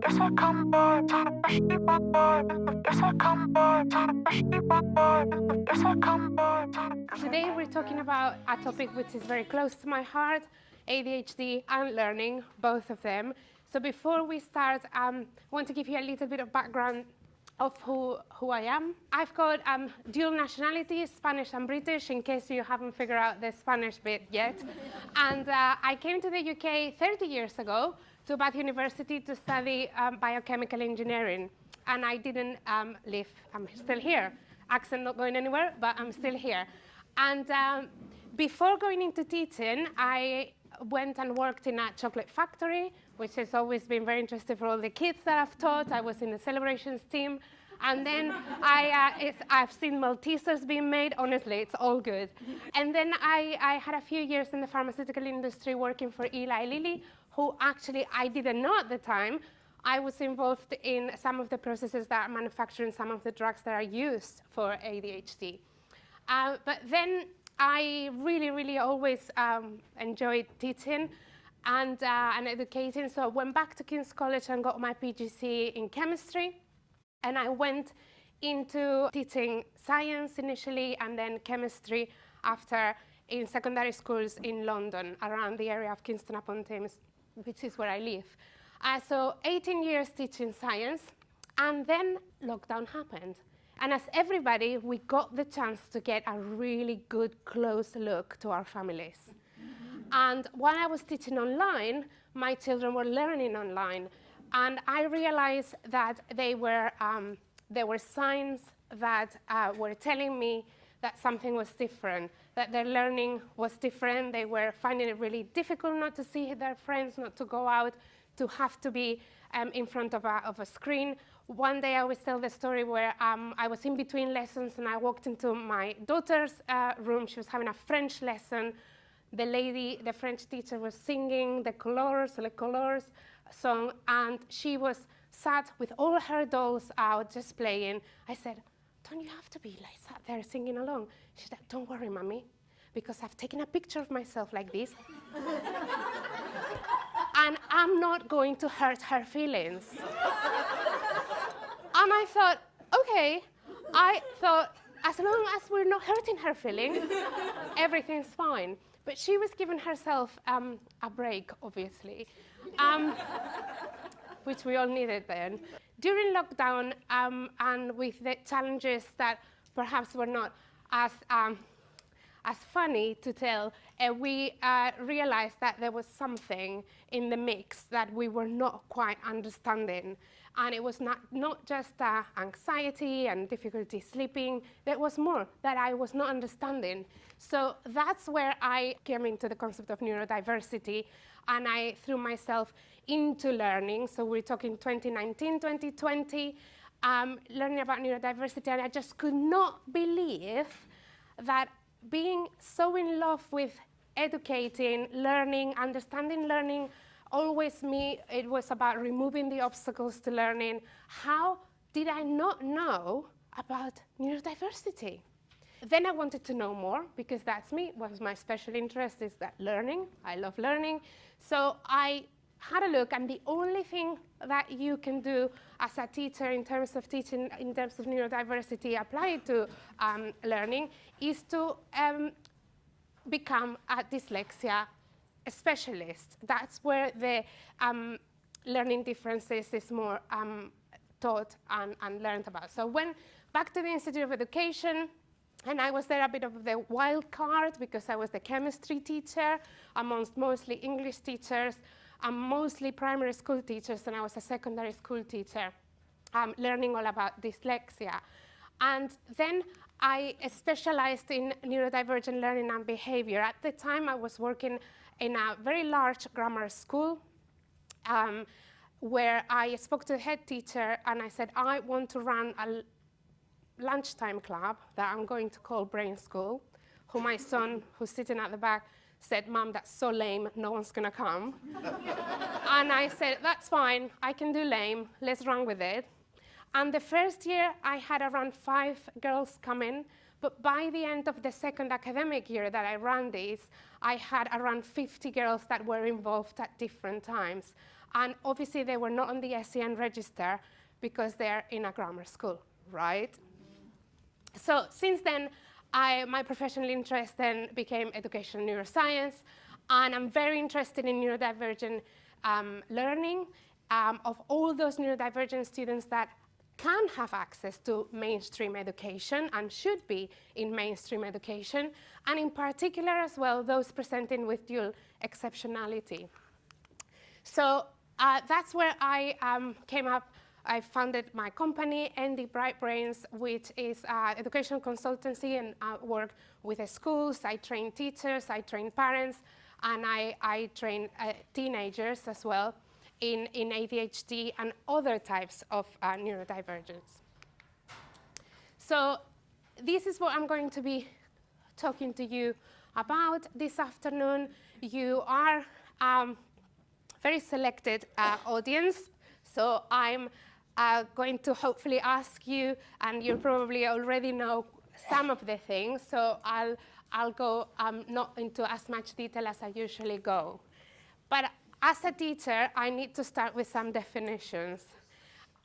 Yes, I come by, time to push me by. Yes, I come by, time to push me by. Yes, I come by, time to. Today we're talking about a topic which is very close to my heart, ADHD and learning, both of them. So before we start, I want to give you a little bit of background of who I am. I've got dual nationality, Spanish and British, in case you haven't figured out the Spanish bit yet. And I came to the UK 30 years ago to Bath University to study biochemical engineering. And I didn't leave, I'm still here. Accent not going anywhere, but I'm still here. And before going into teaching, I went and worked in a chocolate factory, which has always been very interesting for all the kids that I've taught. I was in the celebrations team. And then I've seen Maltesers being made. Honestly, it's all good. And then I had a few years in the pharmaceutical industry working for Eli Lilly, who actually I didn't know at the time. I was involved in some of the processes that are manufacturing some of the drugs that are used for ADHD. But then I really always enjoyed teaching and educating. So I went back to King's College and got my PGC in chemistry. And I went into teaching science initially and then chemistry after in secondary schools in London, around the area of Kingston upon Thames, which is where I live. So 18 years teaching science, and then lockdown happened. And as everybody, we got the chance to get a really good close look to our families. And while I was teaching online, my children were learning online. And I realized that there were signs that were telling me that something was different, that their learning was different. They were finding it really difficult not to see their friends, not to go out, to have to be in front of a screen. One day I always tell the story where I was in between lessons and I walked into my daughter's room. She was having a French lesson. The French teacher was singing the Colors song, and she was sat with all her dolls out just playing. I said, don't you have to be like sat there singing along? She said, don't worry, Mommy, because I've taken a picture of myself like this. And I'm not going to hurt her feelings. And I thought, okay, as long as we're not hurting her feelings, everything's fine. But she was giving herself a break, obviously, which we all needed then. During lockdown, and with the challenges that perhaps were not as funny to tell, we realized that there was something in the mix that we were not quite understanding. And it was not just anxiety and difficulty sleeping. There was more that I was not understanding. So that's where I came into the concept of neurodiversity, and I threw myself into learning. So we're talking 2019, 2020, learning about neurodiversity, and I just could not believe that being so in love with educating, learning, understanding learning, it was about removing the obstacles to learning. How did I not know about neurodiversity? Then I wanted to know more, because that's me. Was my special interest is that learning. I love learning. So I had a look, and the only thing that you can do as a teacher in terms of teaching, in terms of neurodiversity applied to learning, is to become a dyslexia specialist. That's where the learning differences is more taught and learned about. So went back to the Institute of Education, and I was there a bit of the wild card because I was the chemistry teacher amongst mostly English teachers, mostly primary school teachers, and I was a secondary school teacher learning all about dyslexia. And then I specialized in neurodivergent learning and behavior. At the time, I was working in a very large grammar school where I spoke to the head teacher and I said, I want to run a lunchtime club that I'm going to call Brain School, who my son, who's sitting at the back, said, Mom, that's so lame, no one's gonna come. And I said, that's fine, I can do lame, let's run with it. And the first year, I had around 5 girls come in, but by the end of the second academic year that I ran this, I had around 50 girls that were involved at different times. And obviously, they were not on the SEN register because they're in a grammar school, right? So since then, my professional interest then became educational neuroscience, and I'm very interested in neurodivergent learning of all those neurodivergent students that can have access to mainstream education and should be in mainstream education, and in particular as well, those presenting with dual exceptionality. So that's where I came up. I founded my company, ND Bright Brains, which is education consultancy, and work with the schools. I train teachers, I train parents, and I train teenagers as well in ADHD and other types of neurodivergence. So this is what I'm going to be talking to you about this afternoon. You are very selected audience, so I'm going to hopefully ask you, and you probably already know some of the things, so I'll go not into as much detail as I usually go. But as a teacher, I need to start with some definitions.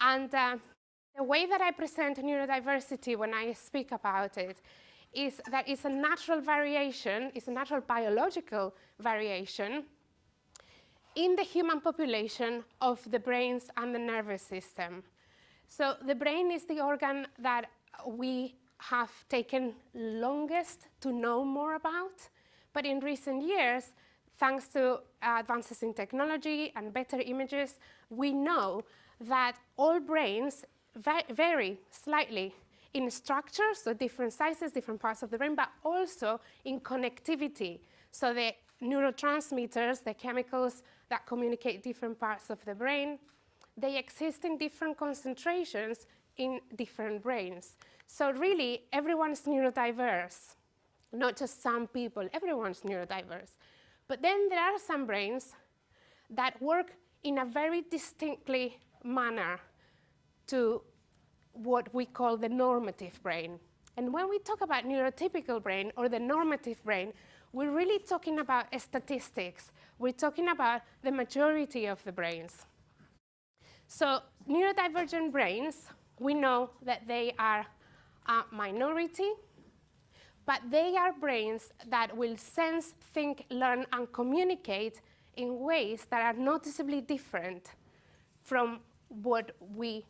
And the way that I present neurodiversity when I speak about it is that it's a natural variation, it's a natural biological variation in the human population of the brains and the nervous system. So the brain is the organ that we have taken longest to know more about, but in recent years, thanks to advances in technology and better images, we know that all brains vary slightly in structure, so different sizes, different parts of the brain, but also in connectivity. So the neurotransmitters, the chemicals that communicate different parts of the brain, they exist in different concentrations in different brains. So really, everyone's neurodiverse, not just some people, everyone's neurodiverse. But then there are some brains that work in a very distinctly manner to what we call the normative brain. And when we talk about neurotypical brain or the normative brain, we're really talking about statistics. We're talking about the majority of the brains. So neurodivergent brains, we know that they are a minority, but they are brains that will sense, think, learn, and communicate in ways that are noticeably different from what we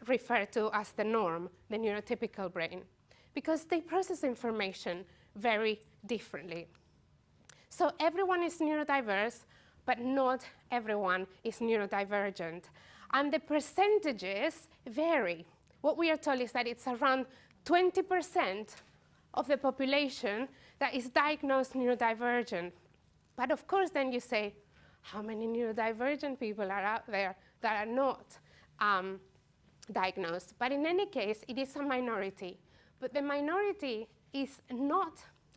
refer to as the norm, the neurotypical brain, because they process information very differently. So everyone is neurodiverse, but not everyone is neurodivergent. And the percentages vary. What we are told is that it's around 20% of the population that is diagnosed neurodivergent. But of course, then you say, how many neurodivergent people are out there that are not diagnosed? But in any case, it is a minority. But the minority is not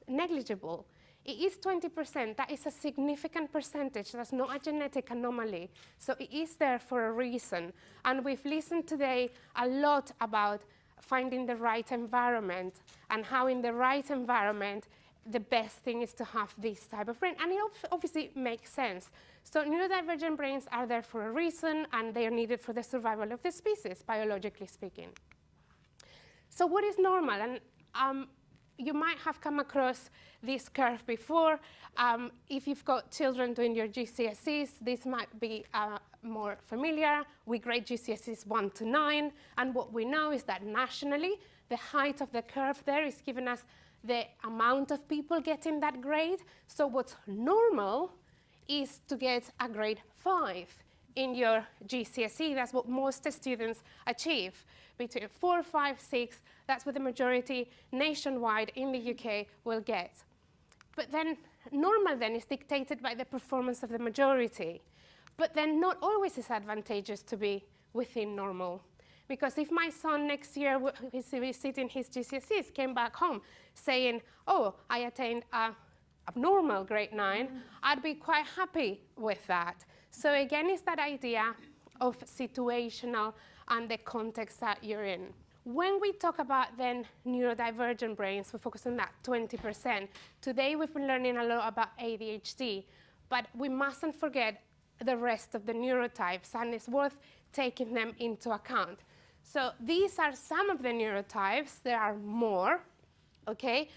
negligible. It is 20%. That is a significant percentage. That's not a genetic anomaly. So it is there for a reason. And we've listened today a lot about finding the right environment and how in the right environment, the best thing is to have this type of brain. And it obviously makes sense. So neurodivergent brains are there for a reason, and they are needed for the survival of the species, biologically speaking. So what is normal? And you might have come across this curve before. If you've got children doing your GCSEs, this might be more familiar. We grade GCSEs 1 to 9, and what we know is that nationally, the height of the curve there is giving us the amount of people getting that grade. So what's normal is to get a grade 5 in your GCSE. That's what most students achieve. Between 4, 5, 6, that's what the majority nationwide in the UK will get. But then normal then is dictated by the performance of the majority. But then not always is advantageous to be within normal. Because if my son next year is sitting his GCSEs, came back home saying, oh, I attained a abnormal grade 9, I'd be quite happy with that. So again, it's that idea of situational and the context that you're in. When we talk about then neurodivergent brains, we focus on that 20%. Today we've been learning a lot about ADHD, but we mustn't forget the rest of the neurotypes, and it's worth taking them into account. So these are some of the neurotypes. There are more, okay?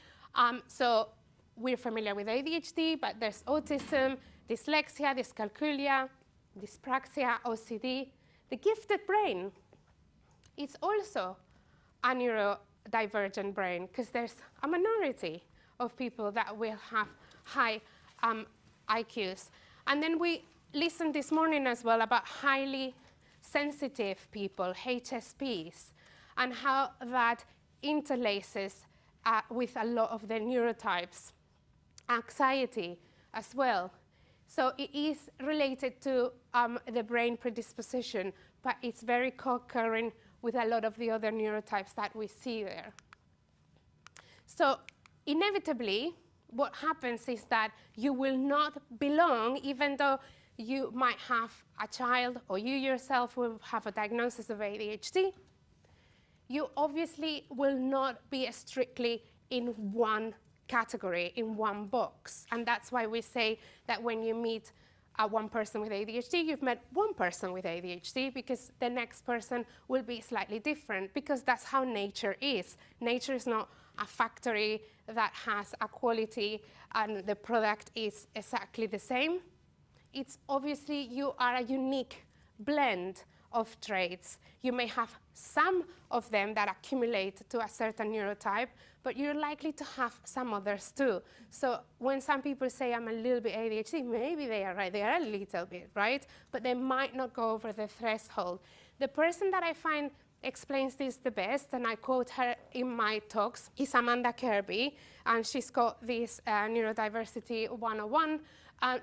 So we're familiar with ADHD, but there's autism, dyslexia, dyscalculia, dyspraxia, OCD. The gifted brain is also a neurodivergent brain, because there's a minority of people that will have high IQs. And then we listened this morning as well about highly sensitive people, HSPs, and how that interlaces with a lot of the neurotypes. Anxiety as well. So it is related to the brain predisposition, but it's very co-occurring with a lot of the other neurotypes that we see there. So inevitably, what happens is that you will not belong, even though you might have a child or you yourself will have a diagnosis of ADHD. You obviously will not be strictly in one category, in one box. And that's why we say that when you meet one person with ADHD, you've met one person with ADHD, because the next person will be slightly different, because that's how nature is. Nature is not a factory that has a quality and the product is exactly the same. It's obviously you are a unique blend of traits. You may have some of them that accumulate to a certain neurotype, but you're likely to have some others too. So when some people say I'm a little bit ADHD, maybe they are right, they are a little bit, right? But they might not go over the threshold. The person that I find explains this the best, and I quote her in my talks, is Amanda Kirby, and she's got this Neurodiversity 101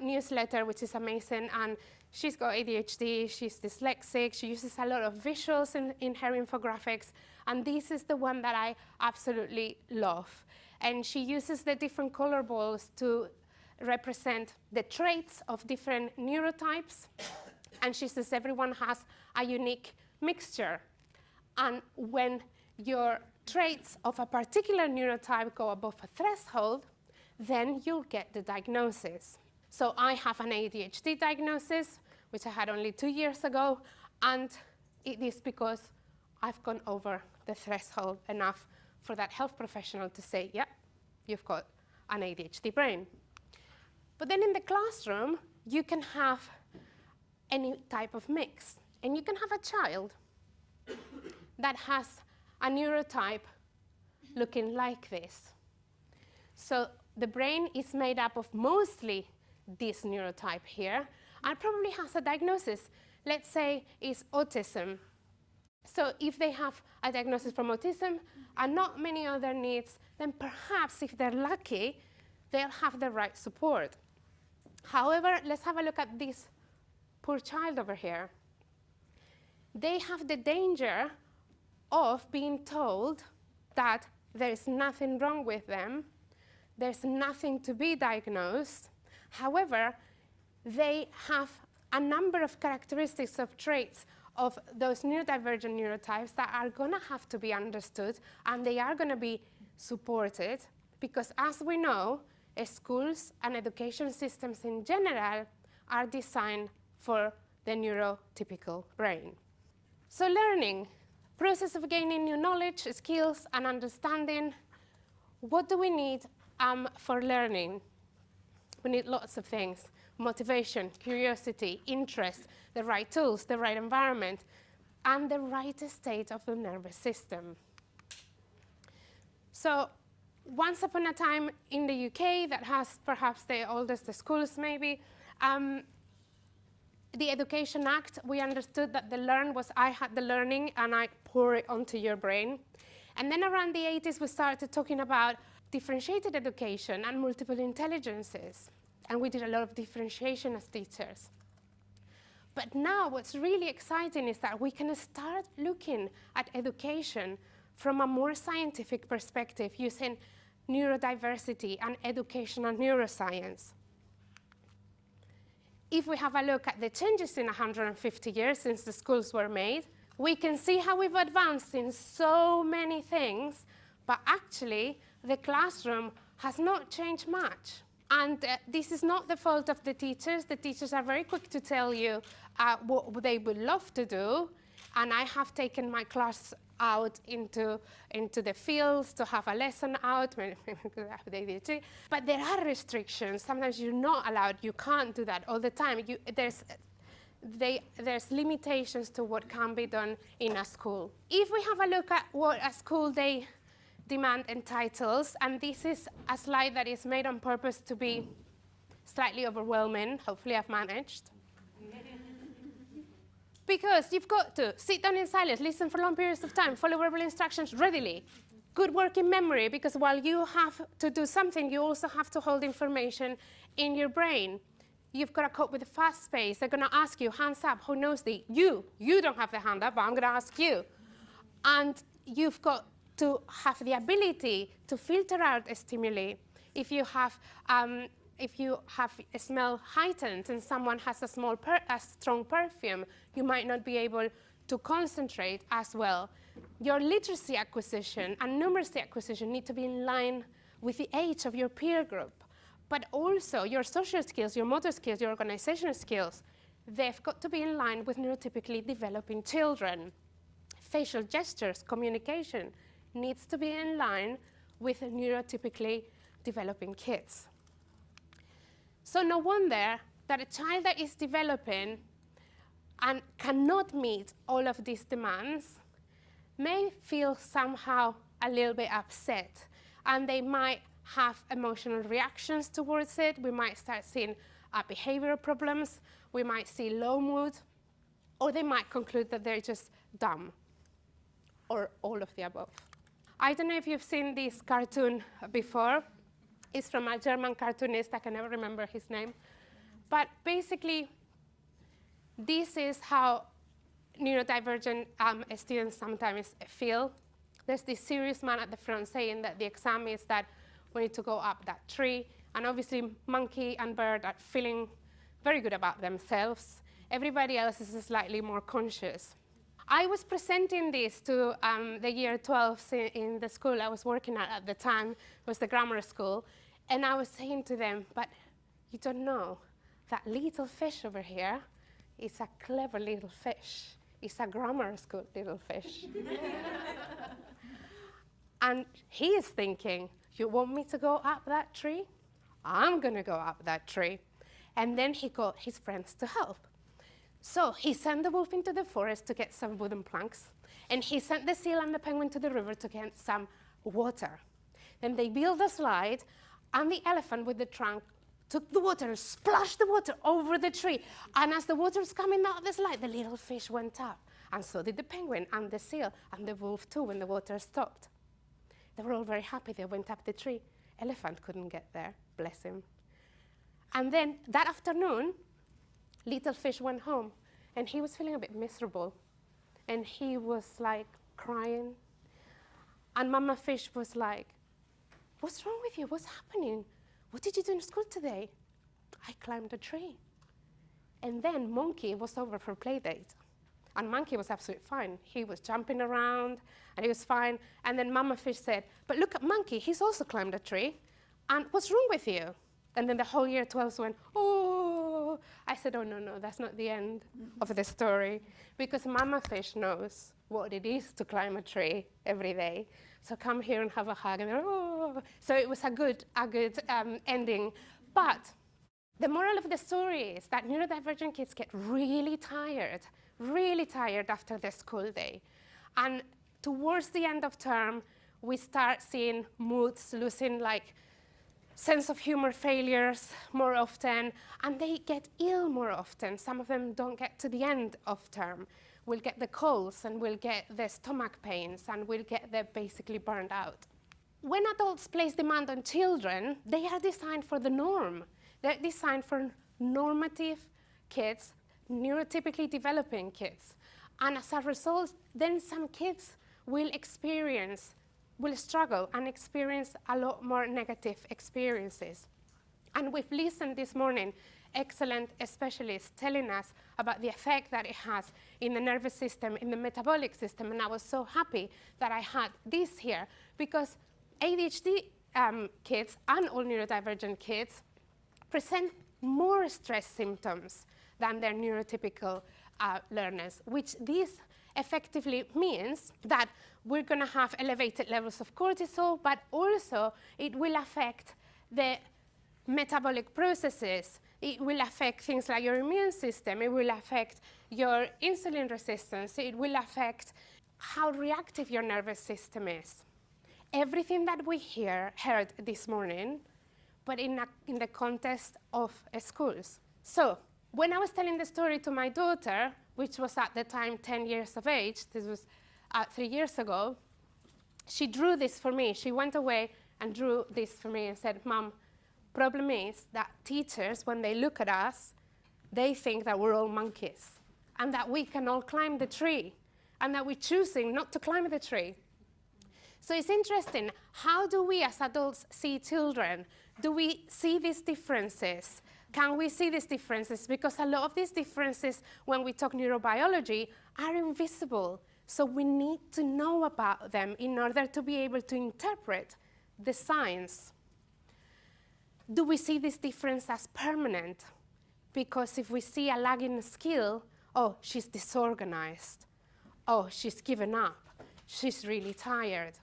newsletter, which is amazing, and she's got ADHD, she's dyslexic, she uses a lot of visuals in her infographics, and this is the one that I absolutely love. And she uses the different color balls to represent the traits of different neurotypes, and she says everyone has a unique mixture. And when your traits of a particular neurotype go above a threshold, then you'll get the diagnosis. So I have an ADHD diagnosis, which I had only 2 years ago, and it is because I've gone over the threshold enough for that health professional to say, yeah, you've got an ADHD brain. But then in the classroom, you can have any type of mix. And you can have a child that has a neurotype looking like this. So the brain is made up of mostly this neurotype here, and probably has a diagnosis. Let's say it's autism. So if they have a diagnosis from autism and not many other needs, then perhaps if they're lucky, they'll have the right support. However, let's have a look at this poor child over here. They have the danger of being told that there's nothing wrong with them, there's nothing to be diagnosed. However, they have a number of characteristics of traits of those neurodivergent neurotypes that are going to have to be understood, and they are going to be supported, because as we know, schools and education systems in general are designed for the neurotypical brain. So learning, process of gaining new knowledge, skills, and understanding. What do we need for learning? We need lots of things: motivation, curiosity, interest, the right tools, the right environment, and the right state of the nervous system. So once upon a time in the UK, that has perhaps the oldest schools maybe, the Education Act, we understood that the learn was I had the learning and I pour it onto your brain. And then around the 80s, we started talking about differentiated education and multiple intelligences. And we did a lot of differentiation as teachers. But now what's really exciting is that we can start looking at education from a more scientific perspective using neurodiversity and educational neuroscience. If we have a look at the changes in 150 years since the schools were made, we can see how we've advanced in so many things, but actually the classroom has not changed much. And this is not the fault of the teachers. The teachers are very quick to tell you what they would love to do. And I have taken my class out into the fields to have a lesson out. But there are restrictions. Sometimes you're not allowed. You can't do that all the time. There's limitations to what can be done in a school. If we have a look at what a school day demand entitles, and this is a slide that is made on purpose to be slightly overwhelming. Hopefully I've managed. Because you've got to sit down in silence, listen for long periods of time, follow verbal instructions readily. Good working memory, because while you have to do something, you also have to hold information in your brain. You've got to cope with the fast pace. They're going to ask you, hands up, who knows the? You don't have the hand up, but I'm going to ask you. And you've got to have the ability to filter out a stimuli. If you have a smell heightened and someone has a strong perfume, you might not be able to concentrate as well. Your literacy acquisition and numeracy acquisition need to be in line with the age of your peer group. But also your social skills, your motor skills, your organizational skills, they've got to be in line with neurotypically developing children. Facial gestures, communication, needs to be in line with neurotypically developing kids. So no wonder that a child that is developing and cannot meet all of these demands may feel somehow a little bit upset, and they might have emotional reactions towards it. We might start seeing behavioral problems, we might see low mood, or they might conclude that they're just dumb, or all of the above. I don't know if you've seen this cartoon before. It's from a German cartoonist. I can never remember his name. But basically, this is how neurodivergent students sometimes feel. There's this serious man at the front saying that the exam is that we need to go up that tree. And obviously, monkey and bird are feeling very good about themselves. Everybody else is slightly more conscious. I was presenting this to the year 12s in the school I was working at the time. It was the grammar school. And I was saying to them, but you don't know, that little fish over here is a clever little fish. It's a grammar school little fish. And he is thinking, you want me to go up that tree? I'm going to go up that tree. And then he got his friends to help. So he sent the wolf into the forest to get some wooden planks, and he sent the seal and the penguin to the river to get some water. Then they built a slide, and the elephant with the trunk took the water and splashed the water over the tree. And as the water was coming out of the slide, the little fish went up. And so did the penguin and the seal and the wolf too when the water stopped. They were all very happy. They went up the tree. Elephant couldn't get there, bless him. And then that afternoon, little fish went home, and he was feeling a bit miserable. And he was like crying. And Mama Fish was like, what's wrong with you? What's happening? What did you do in school today? I climbed a tree. And then Monkey was over for play date. And Monkey was absolutely fine. He was jumping around, and he was fine. And then Mama Fish said, but look at Monkey, he's also climbed a tree. And what's wrong with you? And then the whole year 12s went, oh. I said, oh, no, that's not the end of the story. Because Mama Fish knows what it is to climb a tree every day. So come here and have a hug. And oh. So it was a good ending. But the moral of the story is that neurodivergent kids get really tired after the school day. And towards the end of term, we start seeing moods losing like sense of humor failures more often, and they get ill more often. Some of them don't get to the end of term. We'll get the colds, and we'll get the stomach pains, and we'll get the basically burned out. When adults place demand on children, they are designed for the norm. They're designed for normative kids, neurotypically developing kids. And as a result, then some kids will struggle and experience a lot more negative experiences. And we've listened this morning, excellent specialists telling us about the effect that it has in the nervous system, in the metabolic system, and I was so happy that I had this here, because ADHD kids and all neurodivergent kids present more stress symptoms than their neurotypical learners, which this effectively means that we're going to have elevated levels of cortisol, but also it will affect the metabolic processes. It will affect things like your immune system. It will affect your insulin resistance. It will affect how reactive your nervous system is. Everything that we heard this morning, but in the context of schools. So when I was telling the story to my daughter, which was at the time 10 years of age, this was 3 years ago, she drew this for me. She went away and drew this for me and said, "Mom, problem is that teachers, when they look at us, they think that we're all monkeys and that we can all climb the tree and that we're choosing not to climb the tree." So it's interesting, how do we as adults see children? Do we see these differences? Can we see these differences? Because a lot of these differences, when we talk neurobiology, are invisible. So we need to know about them in order to be able to interpret the signs. Do we see this difference as permanent? Because if we see a lagging skill, oh, she's disorganized. Oh, she's given up. She's really tired.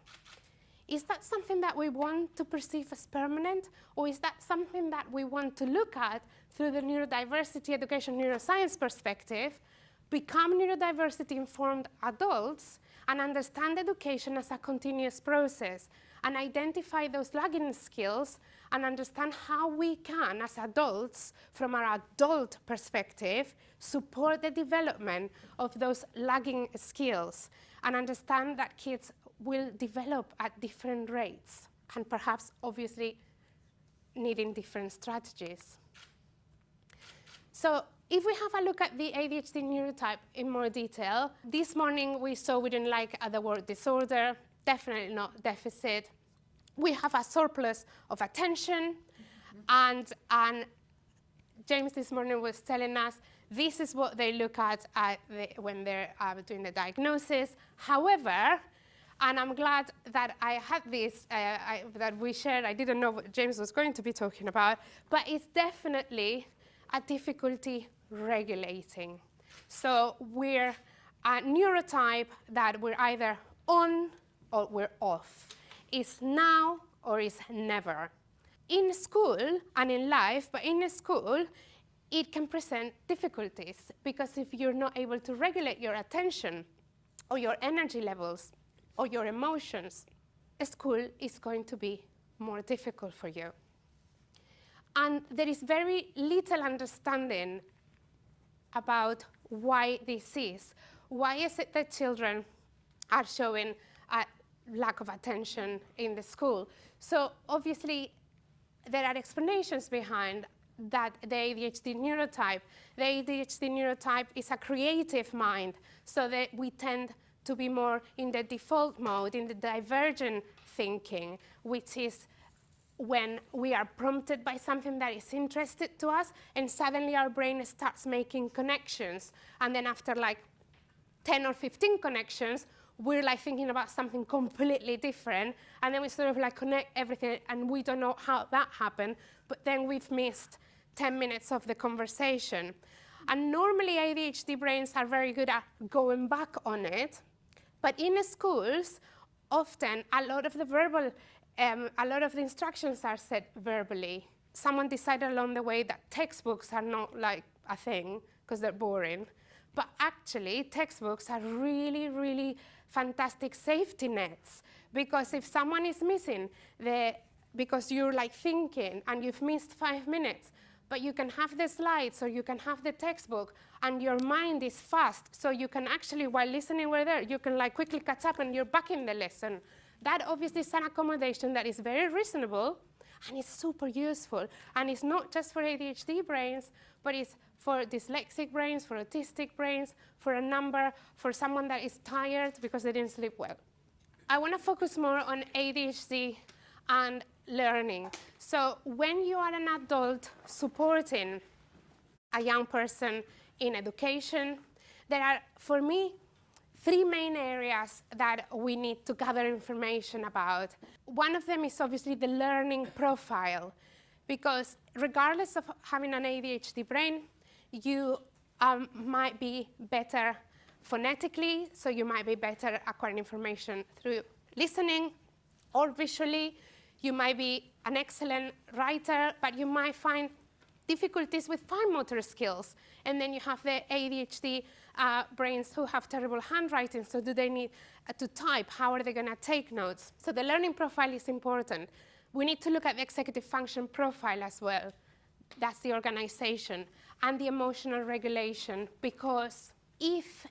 Is that something that we want to perceive as permanent? Or is that something that we want to look at through the neurodiversity education neuroscience perspective, become neurodiversity-informed adults, and understand education as a continuous process, and identify those lagging skills, and understand how we can, as adults, from our adult perspective, support the development of those lagging skills, and understand that kids will develop at different rates, and perhaps, obviously, needing different strategies. So if we have a look at the ADHD neurotype in more detail, this morning we saw we didn't like the word disorder, definitely not deficit. We have a surplus of attention, and James this morning was telling us this is what they look at when they're doing the diagnosis. However, and I'm glad that I had this, that we shared. I didn't know what James was going to be talking about, but it's definitely a difficulty regulating. So we're a neurotype that we're either on or we're off. It's now or it's never. In school and in life, but in school, it can present difficulties because if you're not able to regulate your attention or your energy levels or your emotions, school is going to be more difficult for you. And there is very little understanding about why this is. Why is it that children are showing a lack of attention in the school? So obviously, there are explanations behind that the ADHD neurotype. The ADHD neurotype is a creative mind, so that we tend to be more in the default mode, in the divergent thinking, which is when we are prompted by something that is interested to us, and suddenly our brain starts making connections. And then after like 10 or 15 connections, we're like thinking about something completely different. And then we sort of like connect everything, and we don't know how that happened, but then we've missed 10 minutes of the conversation. And normally ADHD brains are very good at going back on it, but in schools, often a lot of the instructions are said verbally. Someone decided along the way that textbooks are not like a thing because they're boring, but actually textbooks are really, really fantastic safety nets, because if someone is missing because you're like thinking and you've missed 5 minutes, but you can have the slides or you can have the textbook and your mind is fast, so you can actually, while listening over there, you can like quickly catch up and you're back in the lesson. That obviously is an accommodation that is very reasonable and it's super useful. And it's not just for ADHD brains, but it's for dyslexic brains, for autistic brains, for someone that is tired because they didn't sleep well. I want to focus more on ADHD and learning. So when you are an adult supporting a young person in education, there are, for me, 3 main areas that we need to gather information about. One of them is obviously the learning profile, because regardless of having an ADHD brain, you might be better phonetically, so you might be better acquiring information through listening or visually. You might be an excellent writer, but you might find difficulties with fine motor skills. And then you have the ADHD brains who have terrible handwriting, so do they need to type? How are they going to take notes? So the learning profile is important. We need to look at the executive function profile as well. That's the organization, and the emotional regulation, because if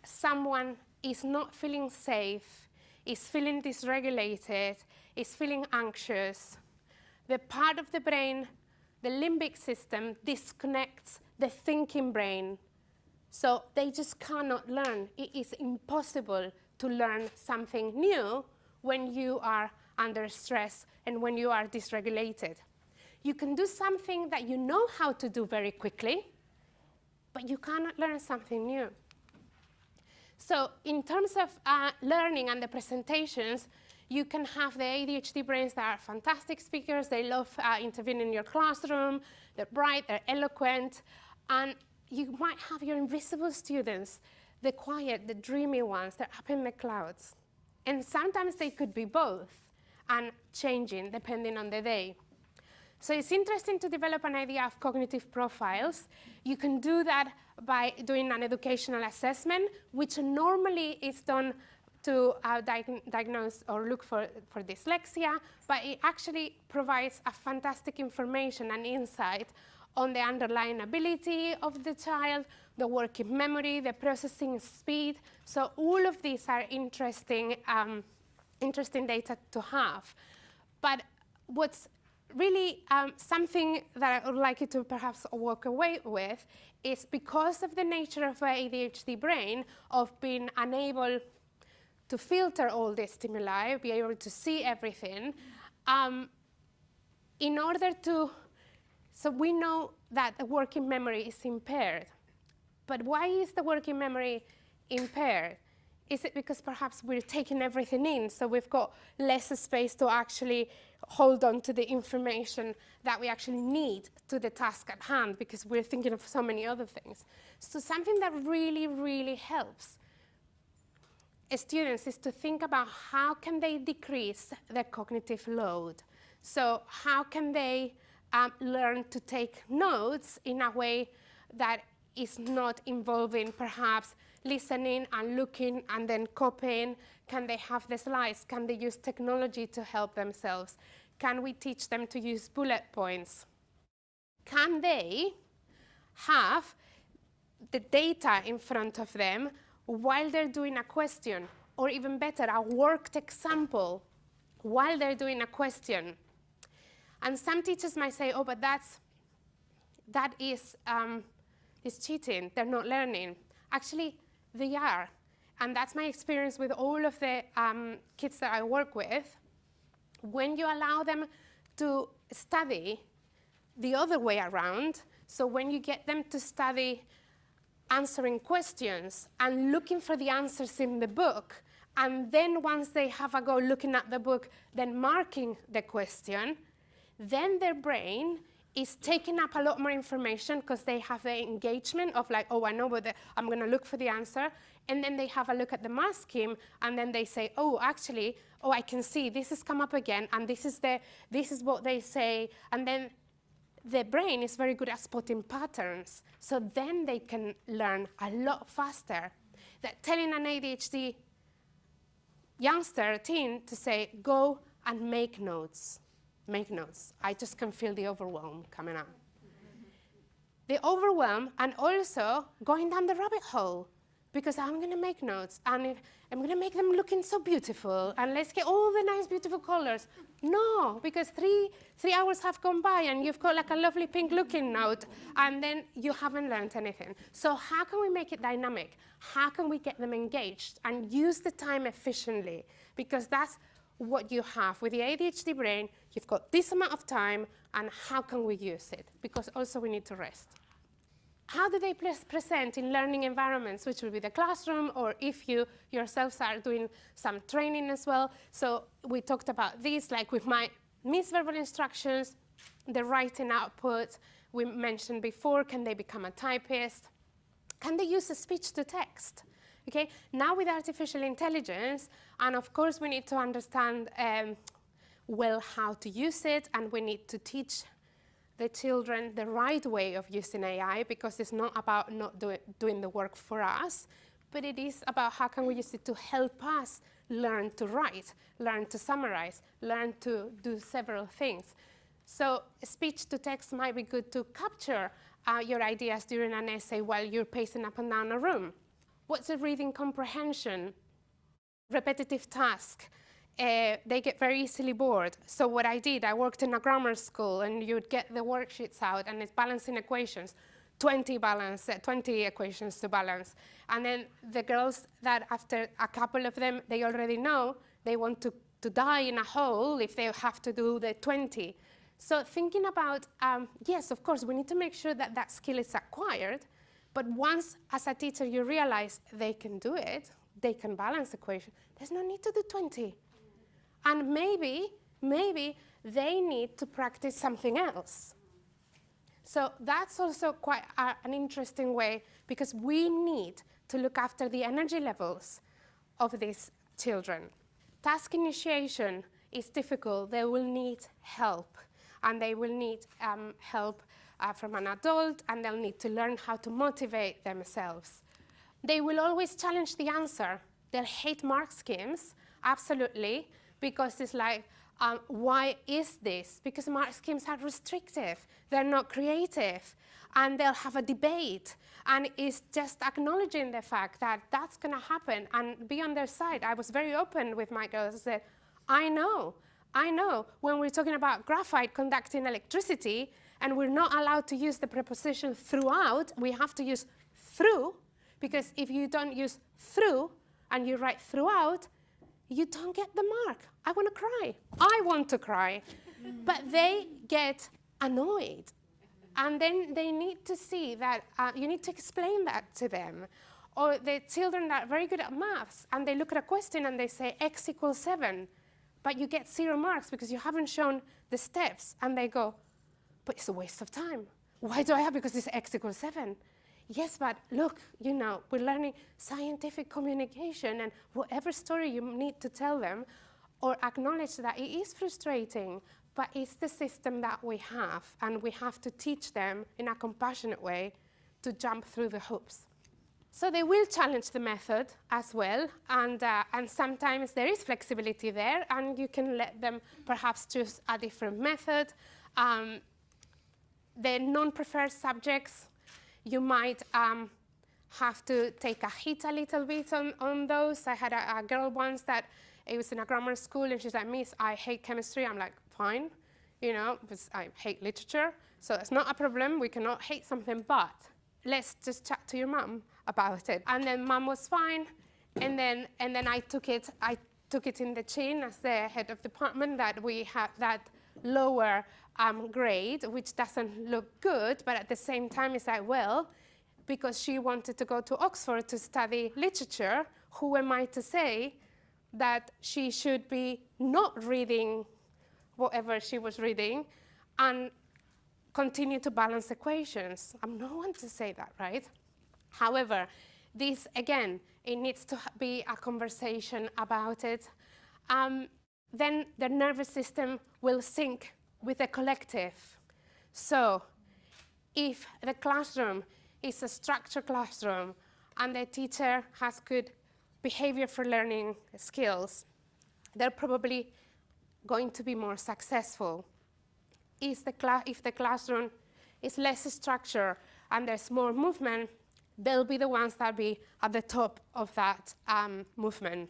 someone is not feeling safe, is feeling dysregulated, is feeling anxious, the part of the brain, the limbic system, disconnects the thinking brain. So they just cannot learn. It is impossible to learn something new when you are under stress and when you are dysregulated. You can do something that you know how to do very quickly, but you cannot learn something new. So in terms of learning and the presentations, you can have the ADHD brains that are fantastic speakers. They love intervening in your classroom. They're bright, they're eloquent. And you might have your invisible students, the quiet, the dreamy ones. They're up in the clouds. And sometimes they could be both and changing depending on the day. So it's interesting to develop an idea of cognitive profiles. You can do that by doing an educational assessment, which normally is done to diagnose or look for dyslexia, but it actually provides a fantastic information and insight on the underlying ability of the child, the working memory, the processing speed. So all of these are interesting, interesting data to have. But what's really something that I would like you to perhaps walk away with is, because of the nature of our ADHD brain, of being unable to filter all the stimuli, be able to see everything, in order to, so we know that the working memory is impaired. But why is the working memory impaired? Is it because perhaps we're taking everything in, so we've got less space to actually hold on to the information that we actually need to the task at hand, because we're thinking of so many other things? So something that really, really helps students is to think about how can they decrease their cognitive load. So how can they learn to take notes in a way that is not involving perhaps listening and looking and then copying? Can they have the slides? Can they use technology to help themselves? Can we teach them to use bullet points? Can they have the data in front of them while they're doing a question, or even better, a worked example while they're doing a question? And some teachers might say, oh, but that is cheating. They're not learning. Actually, they are. And that's my experience with all of the kids that I work with. When you allow them to study the other way around, so when you get them to study answering questions and looking for the answers in the book, and then once they have a go looking at the book, then marking the question, then their brain is taking up a lot more information because they have the engagement of like, oh, I know, but I'm going to look for the answer. And then they have a look at the math scheme, and then they say, oh, actually, oh, I can see this has come up again, and this is what they say. And then the brain is very good at spotting patterns. So then they can learn a lot faster. That telling an ADHD youngster, teen, to say, go and make notes. Make notes. I just can feel the overwhelm coming up. The overwhelm, and also going down the rabbit hole, because I'm going to make notes, and I'm going to make them looking so beautiful, and let's get all the nice, beautiful colors. No, because three hours have gone by, and you've got like a lovely pink-looking note, and then you haven't learned anything. So how can we make it dynamic? How can we get them engaged and use the time efficiently? Because that's what you have with the ADHD brain. You've got this amount of time, and how can we use it? Because also we need to rest. How do they present in learning environments, which will be the classroom, or if you yourselves are doing some training as well? So we talked about this, like we might miss verbal instructions, The writing output we mentioned before, can they become a typist? Can they use a speech to text? Okay, now with artificial intelligence, and of course we need to understand well how to use it, and we need to teach the children the right way of using AI, because it's not about not doing the work for us, but it is about how can we use it to help us learn to write, learn to summarize, learn to do several things. So speech to text might be good to capture your ideas during an essay while you're pacing up and down a room. What's a reading comprehension? Repetitive task. They get very easily bored. So what I did, I worked in a grammar school, and you'd get the worksheets out, and it's balancing equations, 20 equations to balance. And then the girls that after a couple of them, they already know they want to die in a hole if they have to do the 20. So thinking about, yes, of course, we need to make sure that that skill is acquired, but once, as a teacher, you realize they can do it, they can balance equations, there's no need to do 20. And maybe they need to practice something else. So that's also quite an interesting way, because we need to look after the energy levels of these children. Task initiation is difficult. They will need help, and they will need help from an adult, and they'll need to learn how to motivate themselves. They will always challenge the answer. They'll hate mark schemes, absolutely, because it's like, why is this? Because mark schemes are restrictive. They're not creative. And they'll have a debate. And it's just acknowledging the fact that that's going to happen and be on their side. I was very open with my girls. I said, I know. When we're talking about graphite conducting electricity, and we're not allowed to use the preposition throughout, we have to use through, because if you don't use through and you write throughout, you don't get the mark. I want to cry. I want to cry. But they get annoyed. And then they need to see that you need to explain that to them. Or the children that are very good at maths, and they look at a question and they say x equals 7, but you get 0 marks because you haven't shown the steps. And they go, but it's a waste of time. Why do I have? Because it's x equals 7. Yes, but look, we're learning scientific communication, and whatever story you need to tell them, or acknowledge that it is frustrating, but it's the system that we have, and we have to teach them in a compassionate way to jump through the hoops. So they will challenge the method as well, and sometimes there is flexibility there, and you can let them perhaps choose a different method. The non-preferred subjects, you might have to take a hit a little bit on those. I had a girl once that it was in a grammar school, and she's like, Miss, I hate chemistry. I'm like, fine, because I hate literature. So it's not a problem. We cannot hate something, but let's just chat to your mum about it. And then mum was fine. And then I took it in the chin as the head of department that we had that lower grade, which doesn't look good, but at the same time it's like, well, because she wanted to go to Oxford to study literature, who am I to say that she should be not reading whatever she was reading and continue to balance equations? I'm no one to say that, right? However, this, again, it needs to be a conversation about it. Then the nervous system will sync with the collective. So if the classroom is a structured classroom and the teacher has good behavior for learning skills, they're probably going to be more successful. If the classroom is less structured and there's more movement, they'll be the ones that be at the top of that movement.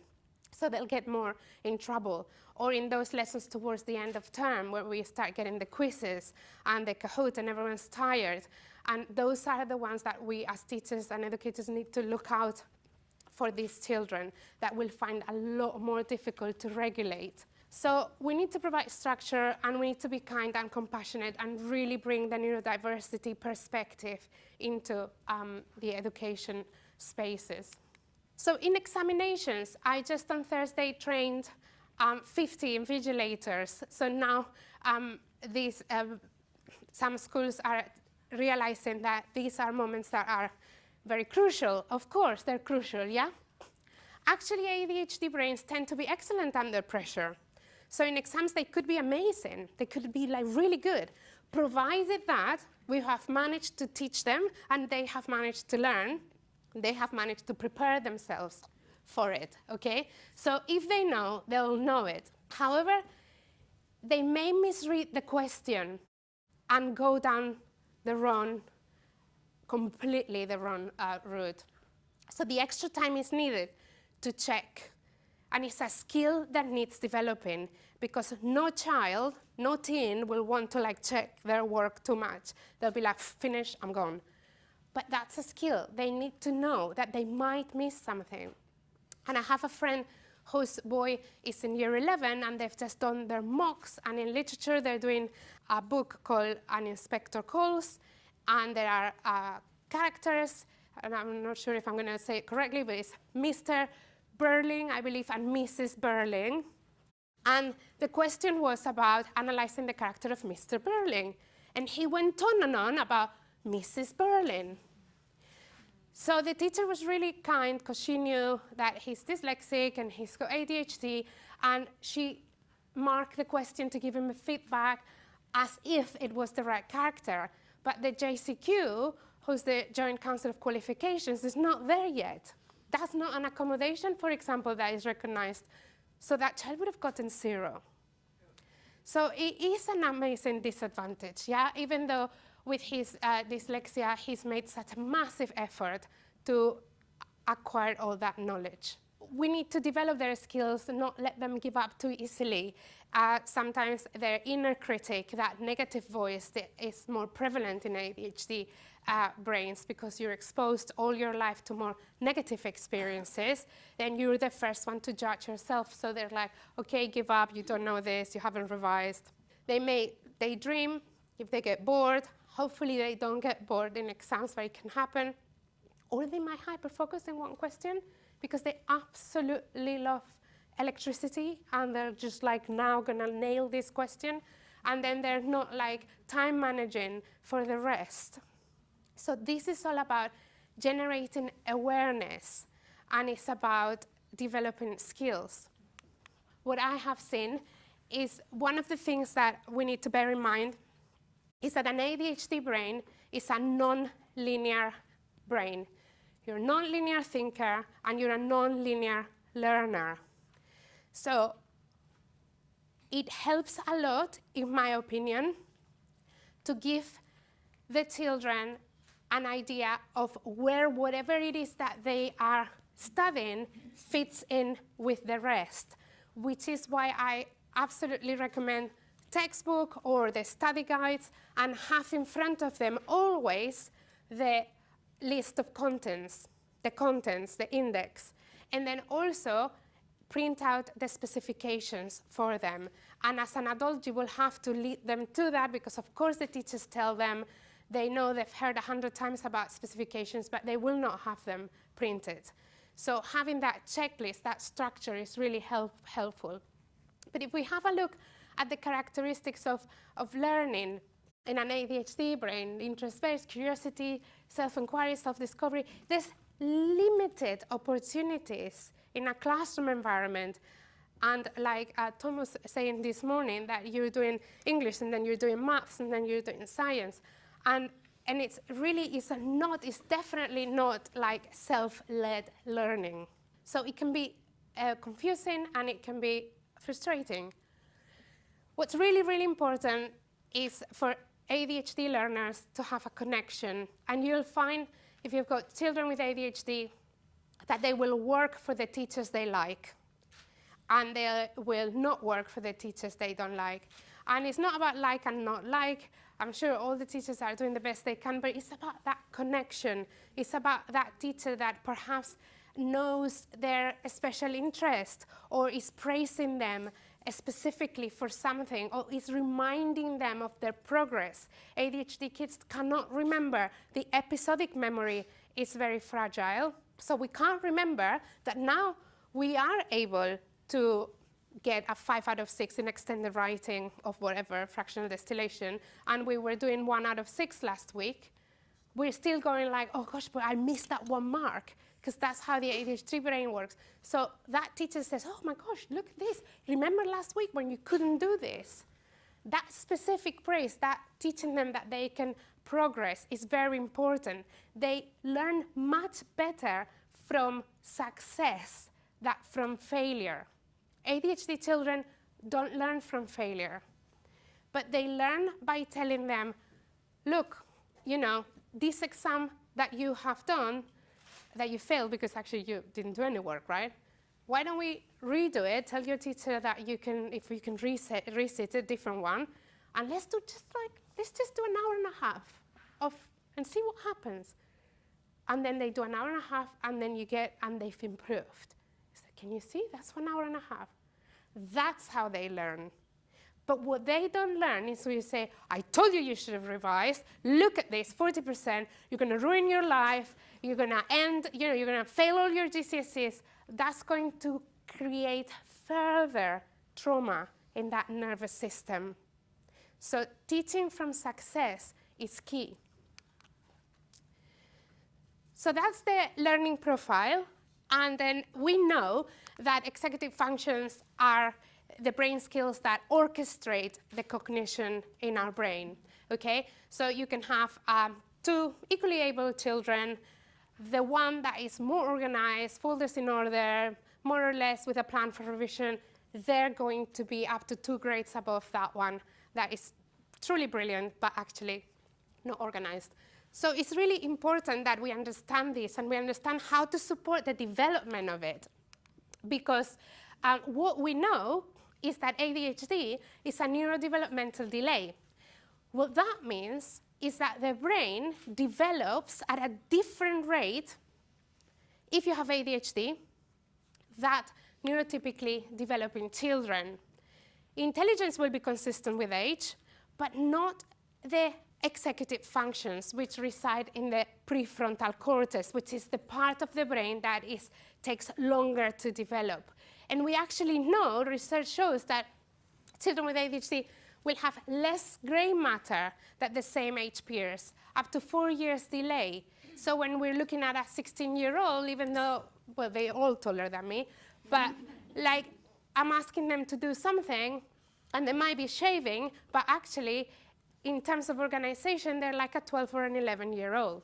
So they'll get more in trouble. Or in those lessons towards the end of term where we start getting the quizzes and the Kahoot and everyone's tired. And those are the ones that we as teachers and educators need to look out for these children that will find a lot more difficult to regulate. So we need to provide structure, and we need to be kind and compassionate and really bring the neurodiversity perspective into the education spaces. So in examinations, I just on Thursday trained 50 invigilators. So now these some schools are realizing that these are moments that are very crucial. Of course, they're crucial, yeah? Actually, ADHD brains tend to be excellent under pressure. So in exams, they could be amazing. They could be like really good, provided that we have managed to teach them and they have managed to learn, they have managed to prepare themselves for it, okay? So if they know, they'll know it. However, they may misread the question and go down completely the wrong route. So the extra time is needed to check. And it's a skill that needs developing, because no child, no teen will want to like check their work too much. They'll be like, finish, I'm gone. But that's a skill. They need to know that they might miss something. And I have a friend whose boy is in year 11, and they've just done their mocks, and in literature they're doing a book called An Inspector Calls, and there are characters, and I'm not sure if I'm going to say it correctly, but it's Mr. Burling, I believe, and Mrs. Burling. And the question was about analyzing the character of Mr. Burling. And he went on and on about Mrs. Burling. So the teacher was really kind, because she knew that he's dyslexic and he's got ADHD, and she marked the question to give him a feedback as if it was the right character. But the JCQ, who's the Joint Council of Qualifications, is not there yet. That's not an accommodation, for example, that is recognized. So that child would have gotten 0. So it is an amazing disadvantage, yeah? Even though with his dyslexia, he's made such a massive effort to acquire all that knowledge. We need to develop their skills and not let them give up too easily. Sometimes their inner critic, that negative voice, that is more prevalent in ADHD brains, because you're exposed all your life to more negative experiences, then you're the first one to judge yourself. So they're like, okay, give up, you don't know this, you haven't revised. They may daydream if they get bored. Hopefully they don't get bored in exams, but it can happen. Or they might hyperfocus in one question because they absolutely love electricity, and they're just like now gonna nail this question, and then they're not like time managing for the rest. So this is all about generating awareness, and it's about developing skills. What I have seen is one of the things that we need to bear in mind is that an ADHD brain is a non-linear brain. You're a non-linear thinker, and you're a non-linear learner. So it helps a lot, in my opinion, to give the children an idea of where whatever it is that they are studying fits in with the rest, which is why I absolutely recommend textbook or the study guides, and have in front of them always the list of contents, the index, and then also print out the specifications for them. And as an adult, you will have to lead them to that, because of course the teachers tell them, they know they've heard 100 times about specifications, but they will not have them printed. So having that checklist, that structure is really helpful. But if we have a look at the characteristics of learning in an ADHD brain, interest-based, curiosity, self-inquiry, self-discovery, there's limited opportunities in a classroom environment. And like Tom was saying this morning, that you're doing English, and then you're doing maths, and then you're doing science. And it's definitely not like self-led learning. So it can be confusing, and it can be frustrating. What's really, really important is for ADHD learners to have a connection. And you'll find, if you've got children with ADHD, that they will work for the teachers they like, and they will not work for the teachers they don't like. And it's not about like and not like. I'm sure all the teachers are doing the best they can, but it's about that connection. It's about that teacher that perhaps knows their special interest, or is praising them specifically for something, or is reminding them of their progress. ADHD kids cannot remember. The episodic memory is very fragile, so we can't remember that now we are able to get a 5 out of 6 in extended writing of whatever, fractional distillation, and we were doing 1 out of 6 last week, we're still going like, oh gosh, but I missed that 1 mark, because that's how the ADHD brain works. So that teacher says, oh my gosh, look at this. Remember last week when you couldn't do this? That specific praise, that teaching them that they can progress is very important. They learn much better from success than from failure. ADHD children don't learn from failure, but they learn by telling them, look, you know, this exam that you have done, that you failed because actually you didn't do any work, right? Why don't we redo it? Tell your teacher that you can, if you can resit a different one, and let's just do an hour and a half and see what happens. And then they do an hour and a half, and then and they've improved. So can you see? That's 1 hour and a half. That's how they learn. But what they don't learn is when you say, I told you you should have revised, look at this, 40%, you're going to ruin your life, you're going to you're going to fail all your GCSEs. That's going to create further trauma in that nervous system. So teaching from success is key. So that's the learning profile. And then we know that executive functions are the brain skills that orchestrate the cognition in our brain, okay? So you can have 2 equally able children. The one that is more organized, folders in order, more or less with a plan for revision, they're going to be up to 2 grades above that one that is truly brilliant, but actually not organized. So it's really important that we understand this and we understand how to support the development of it. Because what we know is that ADHD is a neurodevelopmental delay. What that means is that the brain develops at a different rate if you have ADHD that neurotypically developing children. Intelligence will be consistent with age, but not the executive functions which reside in the prefrontal cortex, which is the part of the brain that takes longer to develop. And we actually know, research shows that children with ADHD will have less gray matter than the same age peers, up to 4 years delay. So when we're looking at a 16-year-old, even though, well, they're all taller than me, but like I'm asking them to do something, and they might be shaving, but actually, in terms of organization, they're like a 12 or an 11-year-old.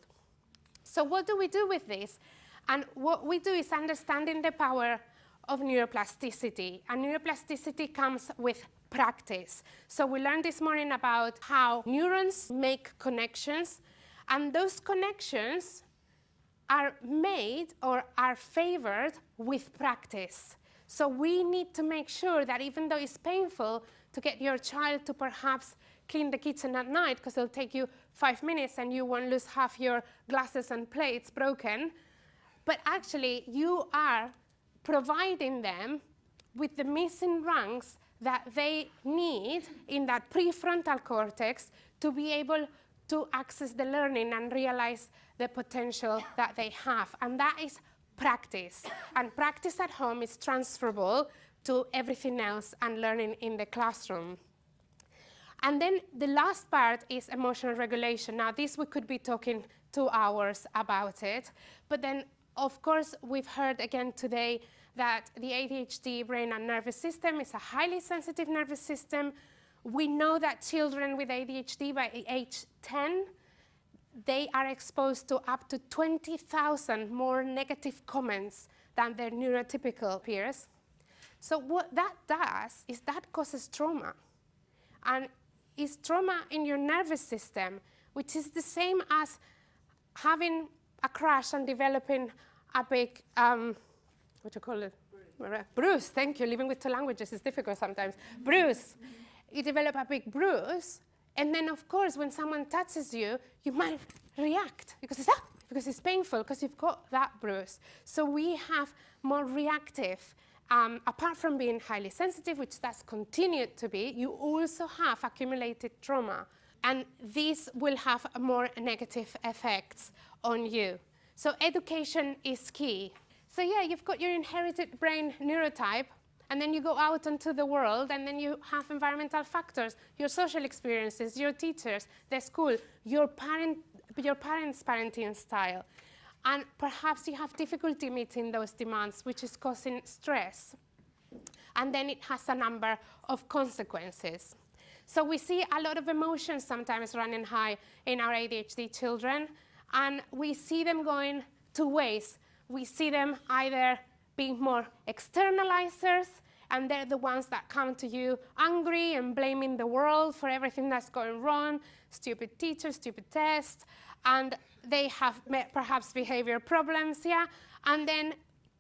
So what do we do with this? And what we do is understanding the power of neuroplasticity. And neuroplasticity comes with practice. So we learned this morning about how neurons make connections, and those connections are made or are favored with practice. So we need to make sure that even though it's painful to get your child to perhaps clean the kitchen at night, because it'll take you 5 minutes and you won't lose half your glasses and plates broken, but actually you are providing them with the missing rungs that they need in that prefrontal cortex to be able to access the learning and realize the potential that they have. And that is practice. And practice at home is transferable to everything else and learning in the classroom. And then the last part is emotional regulation. Now, this we could be talking 2 hours about it. But then, of course, we've heard again today that the ADHD brain and nervous system is a highly sensitive nervous system. We know that children with ADHD by age 10, they are exposed to up to 20,000 more negative comments than their neurotypical peers. So what that does is that causes trauma. And it's trauma in your nervous system, which is the same as having a crash and developing a big, what do you call it? Bruise. Thank you. Living with 2 languages is difficult sometimes. Bruise. You develop a big bruise, and then, of course, when someone touches you, you might react because it's painful, because you've got that bruise. So we have more reactive. Apart from being highly sensitive, which that's continued to be, you also have accumulated trauma. And these will have more negative effects on you. So education is key. So yeah, you've got your inherited brain neurotype, And then you go out into the world, and then you have environmental factors, your social experiences, your teachers, the school, your parents' parenting style. And perhaps you have difficulty meeting those demands, which is causing stress. And then it has a number of consequences. So we see a lot of emotions sometimes running high in our ADHD children, and we see them going two ways. We see them either being more externalizers, and they're the ones that come to you angry and blaming the world for everything that's going wrong, stupid teachers, stupid tests, and they have perhaps behavior problems, yeah? And then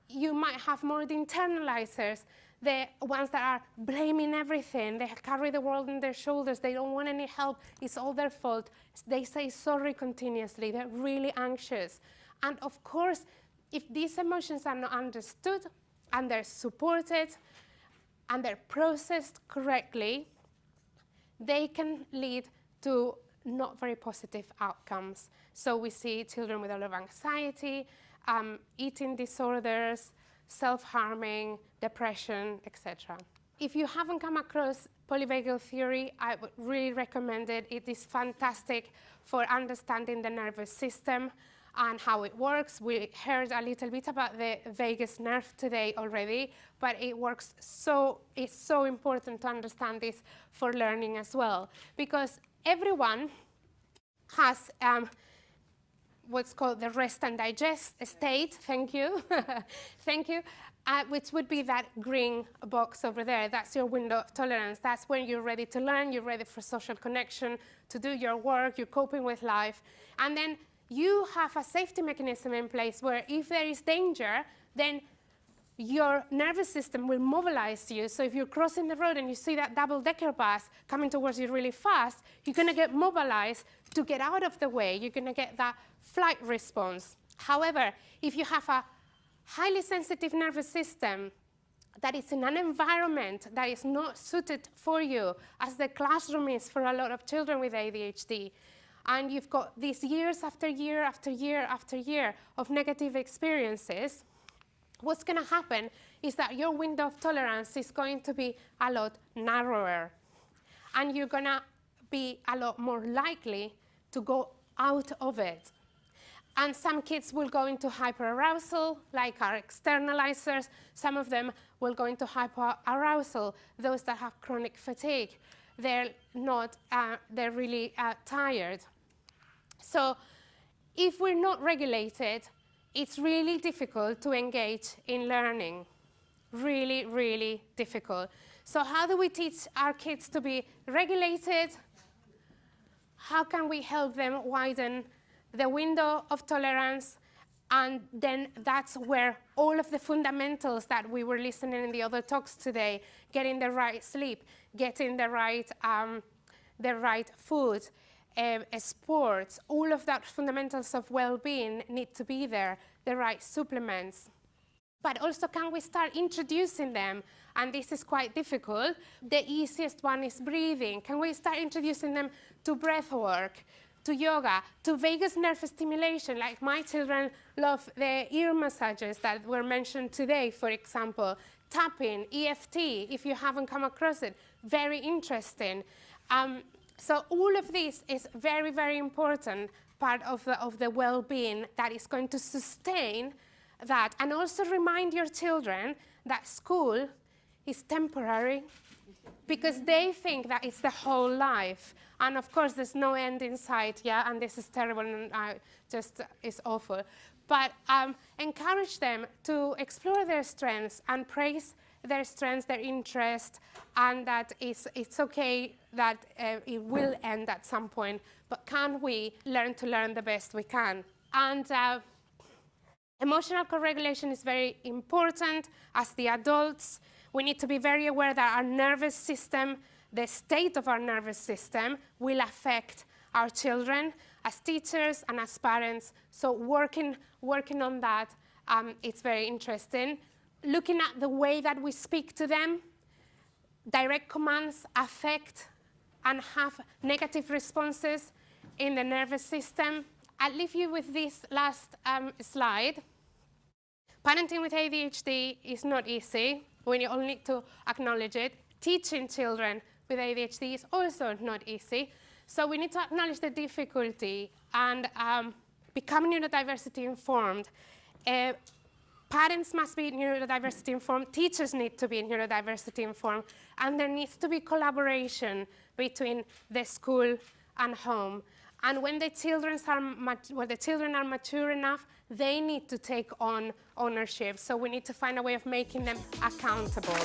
you might have more the internalizers, the ones that are blaming everything. They carry the world on their shoulders. They don't want any help. It's all their fault. They say sorry continuously. They're really anxious. And of course, if these emotions are not understood and they're supported and they're processed correctly, they can lead to not very positive outcomes. So we see children with a lot of anxiety, eating disorders, self-harming, depression, etc. If you haven't come across polyvagal theory, I would really recommend it. It is fantastic for understanding the nervous system and how it works. We heard a little bit about the vagus nerve today already, but it's so important to understand this for learning as well, because everyone has what's called the rest and digest state, thank you, thank you, which would be that green box over there. That's your window of tolerance. That's when you're ready to learn, you're ready for social connection, to do your work, you're coping with life. And then you have a safety mechanism in place where if there is danger, then your nervous system will mobilize you. So if you're crossing the road and you see that double-decker bus coming towards you really fast, you're going to get mobilized to get out of the way. You're going to get that flight response. However, if you have a highly sensitive nervous system that is in an environment that is not suited for you, as the classroom is for a lot of children with ADHD, and you've got these years after year after year after year of negative experiences, what's going to happen is that your window of tolerance is going to be a lot narrower, and you're going to be a lot more likely to go out of it. And some kids will go into hyperarousal, like our externalizers. Some of them will go into hyperarousal, those that have chronic fatigue. They're really tired. So if we're not regulated, it's really difficult to engage in learning. Really, really difficult. So how do we teach our kids to be regulated? How can we help them widen the window of tolerance? And then that's where all of the fundamentals that we were listening in the other talks today, getting the right sleep, getting the right food, sports, all of that fundamentals of well-being need to be there, the right supplements. But also, can we start introducing them? And this is quite difficult. The easiest one is breathing. Can we start introducing them to breath work, to yoga, to vagus nerve stimulation? Like my children love the ear massages that were mentioned today, for example. Tapping, EFT, if you haven't come across it, very interesting. So all of this is very, very important part of the well-being that is going to sustain that. And also remind your children that school is temporary, because they think that it's the whole life. And of course, there's no end in sight, yeah, and this is terrible, and it's awful. But encourage them to explore their strengths and praise their strengths, their interest, and that it's okay that it will end at some point, but can we learn to learn the best we can? And emotional co-regulation is very important. As the adults, we need to be very aware that our nervous system, the state of our nervous system, will affect our children as teachers and as parents. So working on that, it's very interesting. Looking at the way that we speak to them, direct commands affect and have negative responses in the nervous system. I'll leave you with this last slide. Parenting with ADHD is not easy. We all need to acknowledge it. Teaching children with ADHD is also not easy. So we need to acknowledge the difficulty and become neurodiversity informed. Parents must be neurodiversity informed, teachers need to be neurodiversity informed, and there needs to be collaboration between the school and home. And when the children are mature enough, they need to take on ownership. So we need to find a way of making them accountable.